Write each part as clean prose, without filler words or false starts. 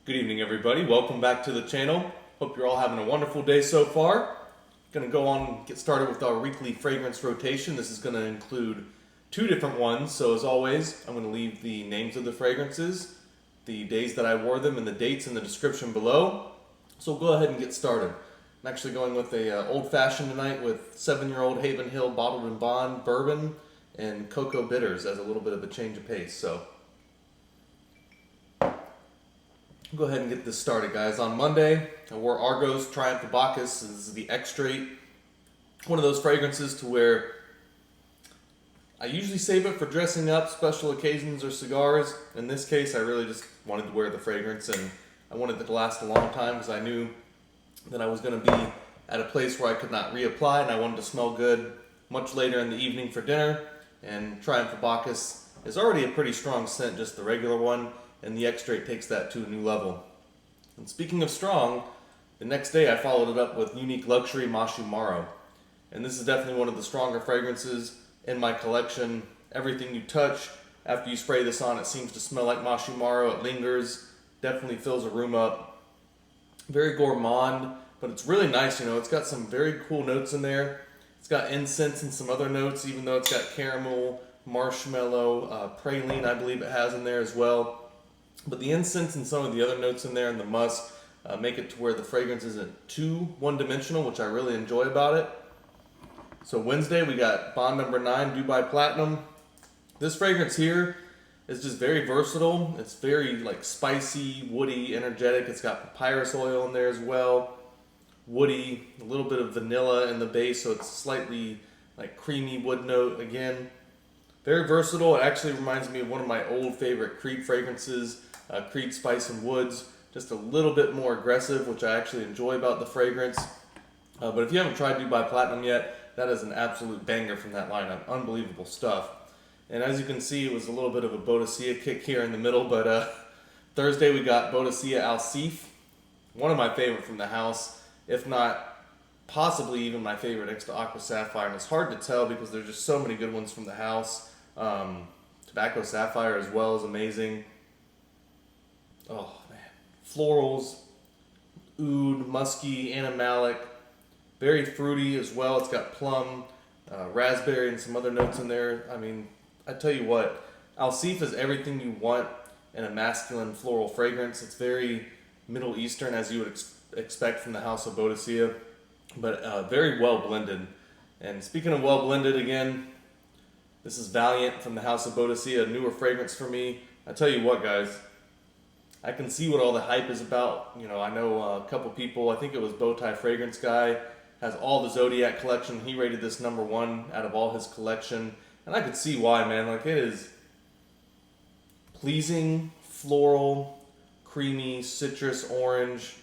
Good evening, everybody. Welcome back to the channel. Hope you're all having a wonderful day so far. Going to go on and get started with our weekly fragrance rotation. This is going to include two different ones. So as always, I'm going to leave the names of the fragrances, the days that I wore them, and the dates in the description below. So we'll go ahead and get started. I'm actually going with a old-fashioned tonight with 7-year-old Haven Hill Bottled in Bond bourbon and cocoa bitters as a little bit of a change of pace. So go ahead and get this started, guys. On Monday, I wore ARGOS Bacchus. This is the extrait. One of those fragrances to where I usually save it for dressing up, special occasions, or cigars. In this case, I really just wanted to wear the fragrance, and I wanted it to last a long time because I knew that I was going to be at a place where I could not reapply, and I wanted to smell good much later in the evening for dinner. And Bacchus is already a pretty strong scent, just the regular one. And the extrait takes that to a new level. And speaking of strong, the next day I followed it up with Unique Luxury Mashumaro. And this is definitely one of the stronger fragrances in my collection. Everything you touch, after you spray this on, it seems to smell like Mashumaro. It lingers, definitely fills a room up. Very gourmand, but it's really nice, you know. It's got some very cool notes in there. It's got incense and some other notes, even though it's got caramel, marshmallow, praline, I believe it has in there as well. But the incense and some of the other notes in there and the musk make it to where the fragrance isn't too one-dimensional, which I really enjoy about it. So Wednesday we got Bond number 9, Dubai Platinum. This fragrance here is just very versatile. It's very like spicy, woody, energetic. It's got papyrus oil in there as well. Woody, a little bit of vanilla in the base, so it's slightly like creamy wood note again. Very versatile. It actually reminds me of one of my old favorite Creed fragrances, Creed Spice and Woods. Just a little bit more aggressive, which I actually enjoy about the fragrance. But if you haven't tried Dubai Platinum yet, that is an absolute banger from that lineup. Unbelievable stuff. And as you can see, it was a little bit of a Boadicea kick here in the middle. But Thursday we got Boadicea Alseif, one of my favorite from the house, if not possibly even my favorite next to Aqua Sapphire. And it's hard to tell because there's just so many good ones from the house. Tobacco Sapphire as well is amazing. Oh man, florals, oud, musky, animalic, very fruity as well. It's got plum, raspberry, and some other notes in there. I mean, I tell you what, Alseif is everything you want in a masculine floral fragrance. It's very Middle Eastern, as you would expect from the house of Boadicea, but very well blended. And speaking of well blended again, this is Valiant from the house of Boadicea, a newer fragrance for me. I tell you what, guys, I can see what all the hype is about. You know, I know a couple people, I think it was Bowtie Fragrance Guy, has all the Zodiac collection. He rated this number 1 out of all his collection. And I could see why, man. Like, it is pleasing, floral, creamy, citrus, orange.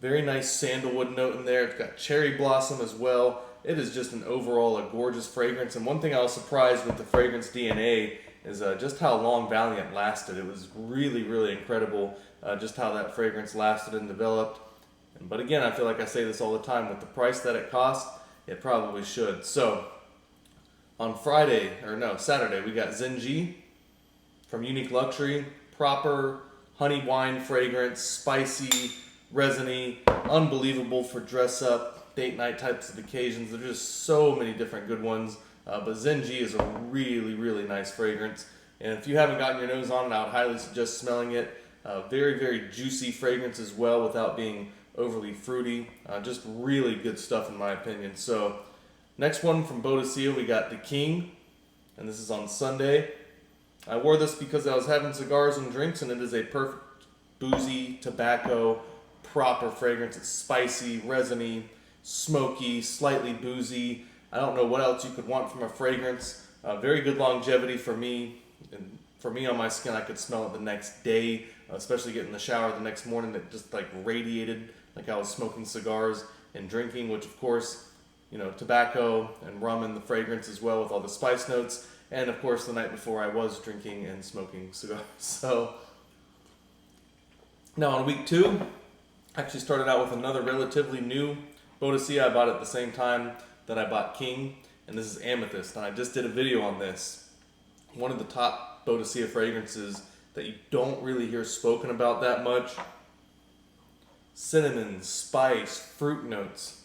Very nice sandalwood note in there. It's got cherry blossom as well. It is just an overall a gorgeous fragrance. And one thing I was surprised with the fragrance DNA is just how long Valiant lasted. It was really, really incredible just how that fragrance lasted and developed. But again, I feel like I say this all the time, with the price that it costs, it probably should. So on Saturday, we got Zen'gi from Unique Luxury. Proper honey wine fragrance, spicy, resiny, unbelievable for dress up, date night types of occasions. There's just so many different good ones. But Zen'gi is a really, really nice fragrance. And if you haven't gotten your nose on it, I would highly suggest smelling it. Very, very juicy fragrance as well without being overly fruity. Just really good stuff in my opinion. So next one from Boadicea, we got the King. And this is on Sunday. I wore this because I was having cigars and drinks, and it is a perfect boozy, tobacco, proper fragrance. It's spicy, resiny, smoky, slightly boozy. I don't know what else you could want from a fragrance. Very good longevity for me. And for me on my skin, I could smell it the next day, especially getting in the shower the next morning. It just like radiated like I was smoking cigars and drinking, which of course, you know, tobacco and rum in the fragrance as well with all the spice notes. And of course, the night before I was drinking and smoking cigars. So now on week 2, I actually started out with another relatively new Boadicea. I bought it at the same time that I bought King, and this is Amethyst. And I just did a video on this. One of the top Boadicea fragrances that you don't really hear spoken about that much. Cinnamon, spice, fruit notes.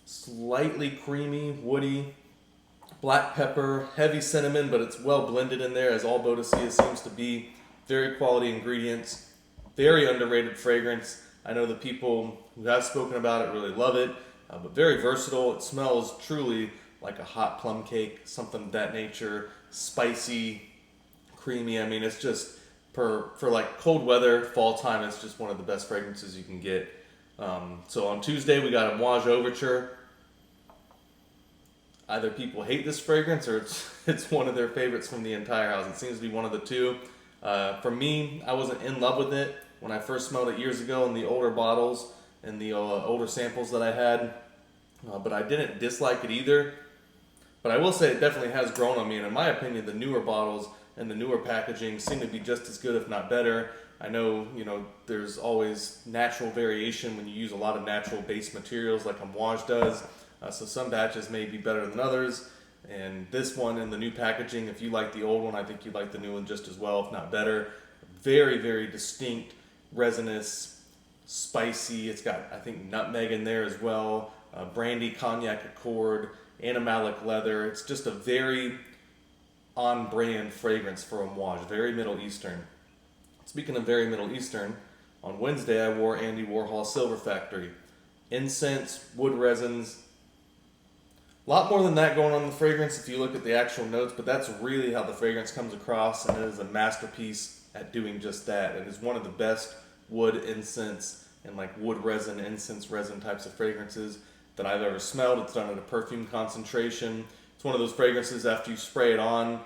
Slightly creamy, woody, black pepper, heavy cinnamon, but it's well blended in there, as all Boadicea seems to be. Very quality ingredients. Very underrated fragrance. I know the people who have spoken about it really love it, but very versatile. It smells truly like a hot plum cake, something of that nature. Spicy, creamy. I mean, it's just, for like cold weather, fall time, it's just one of the best fragrances you can get. So on Tuesday, we got Amouage Overture. Either people hate this fragrance or it's one of their favorites from the entire house. It seems to be one of the two. For me, I wasn't in love with it when I first smelled it years ago in the older bottles and the older samples that I had. But I didn't dislike it either. But I will say it definitely has grown on me. And in my opinion, the newer bottles and the newer packaging seem to be just as good, if not better. I know, there's always natural variation when you use a lot of natural base materials like Amouage does. So some batches may be better than others. And this one in the new packaging, if you like the old one, I think you like the new one just as well, if not better. Very, very distinct, resinous, spicy. It's got, I think, nutmeg in there as well. Brandy, cognac accord, animalic leather. It's just a very on-brand fragrance for Amouage. Very Middle Eastern. Speaking of very Middle Eastern, on Wednesday I wore Andy Warhol Silver Factory. Incense, wood resins. A lot more than that going on in the fragrance if you look at the actual notes, but that's really how the fragrance comes across, and it is a masterpiece at doing just that. It is one of the best wood incense and like wood resin, incense resin types of fragrances that I've ever smelled. It's done at a perfume concentration. It's one of those fragrances after you spray it on,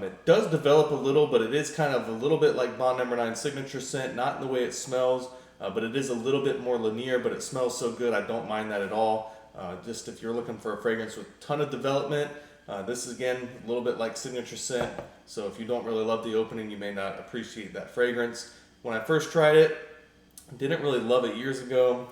it does develop a little, but it is kind of a little bit like Bond No. 9 signature scent, not in the way it smells, but it is a little bit more linear, but it smells so good I don't mind that at all. Just if you're looking for a fragrance with a ton of development, this is again a little bit like signature scent, so if you don't really love the opening, you may not appreciate that fragrance. When I first tried it, didn't really love it years ago.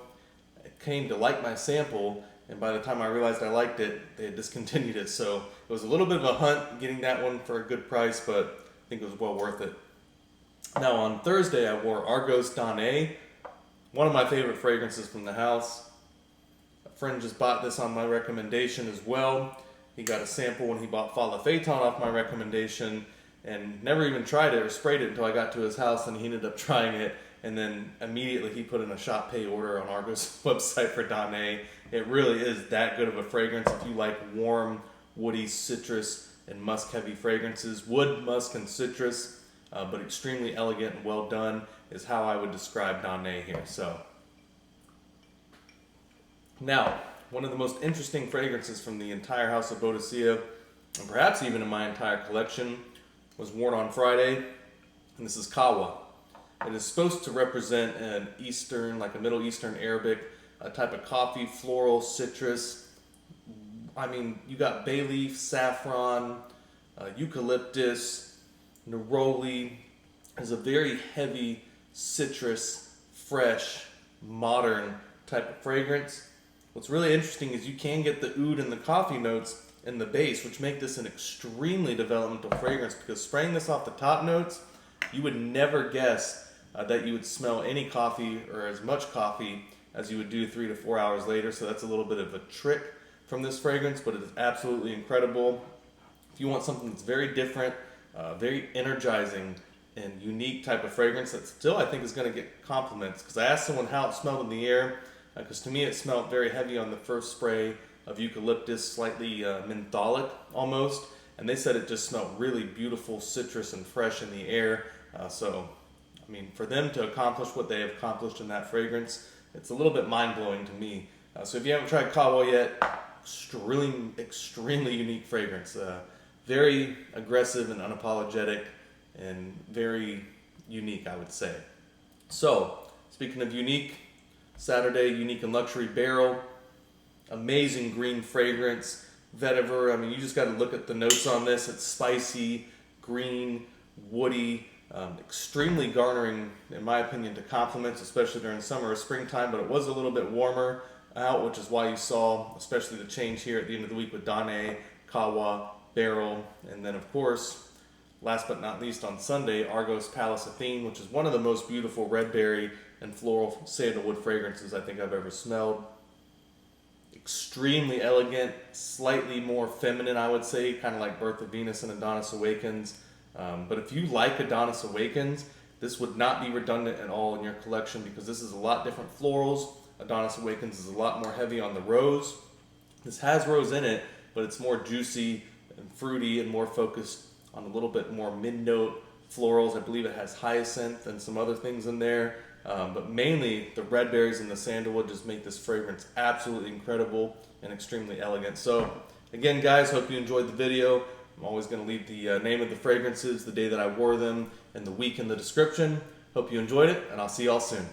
I came to like my sample, and by the time I realized I liked it, they had discontinued it, so it was a little bit of a hunt getting that one for a good price, but I think it was well worth it. Now on Thursday, I wore ARGOS Danae, one of my favorite fragrances from the house. A friend just bought this on my recommendation as well. He got a sample when he bought Fala Phaeton off my recommendation and never even tried it or sprayed it until I got to his house, and he ended up trying it, and then immediately he put in a shop pay order on Argos website for Danae. It really is that good of a fragrance if you like warm, woody, citrus, and musk-heavy fragrances. Wood, musk, and citrus, but extremely elegant and well done is how I would describe Danae here. So, now, one of the most interesting fragrances from the entire house of Boadicea, and perhaps even in my entire collection, was worn on Friday, and this is Kahwa. It is supposed to represent an Eastern, like a Middle Eastern Arabic, a type of coffee, floral, citrus. I mean, you got bay leaf, saffron, eucalyptus, neroli. It's a very heavy, citrus, fresh, modern type of fragrance. What's really interesting is you can get the oud and the coffee notes in the base, which make this an extremely developmental fragrance, because spraying this off the top notes, you would never guess that you would smell any coffee or as much coffee as you would do 3 to 4 hours later. So that's a little bit of a trick from this fragrance, but it is absolutely incredible. If you want something that's very different, very energizing and unique type of fragrance that still I think is going to get compliments, because I asked someone how it smelled in the air, because to me it smelled very heavy on the first spray of eucalyptus, slightly mentholic almost, and they said it just smelled really beautiful, citrus and fresh in the air. So, I mean, for them to accomplish what they have accomplished in that fragrance, it's a little bit mind-blowing to me. So if you haven't tried Kahwa yet, extremely unique fragrance. Very aggressive and unapologetic, and very unique, I would say. So, speaking of unique, Saturday, Unique and Luxury Beril. Amazing green fragrance. Vetiver, I mean, you just got to look at the notes on this. It's spicy, green, woody, extremely garnering, in my opinion, to compliments, especially during summer or springtime, but it was a little bit warmer out, which is why you saw, especially the change here at the end of the week with Danae, Kahwa, Beril, and then, of course, last but not least on Sunday, ARGOS Pallas Athene, which is one of the most beautiful red berry and floral sandalwood fragrances I think I've ever smelled. Extremely elegant, slightly more feminine, I would say, kind of like Birth of Venus and Adonis Awakens. But if you like Adonis Awakens, this would not be redundant at all in your collection because this is a lot different florals. Adonis Awakens is a lot more heavy on the rose. This has rose in it, but it's more juicy and fruity and more focused on a little bit more mid-note florals. I believe it has hyacinth and some other things in there. But mainly the red berries and the sandalwood just make this fragrance absolutely incredible and extremely elegant. So again, guys, hope you enjoyed the video. I'm always going to leave the name of the fragrances, the day that I wore them, and the week in the description. Hope you enjoyed it, and I'll see y'all soon.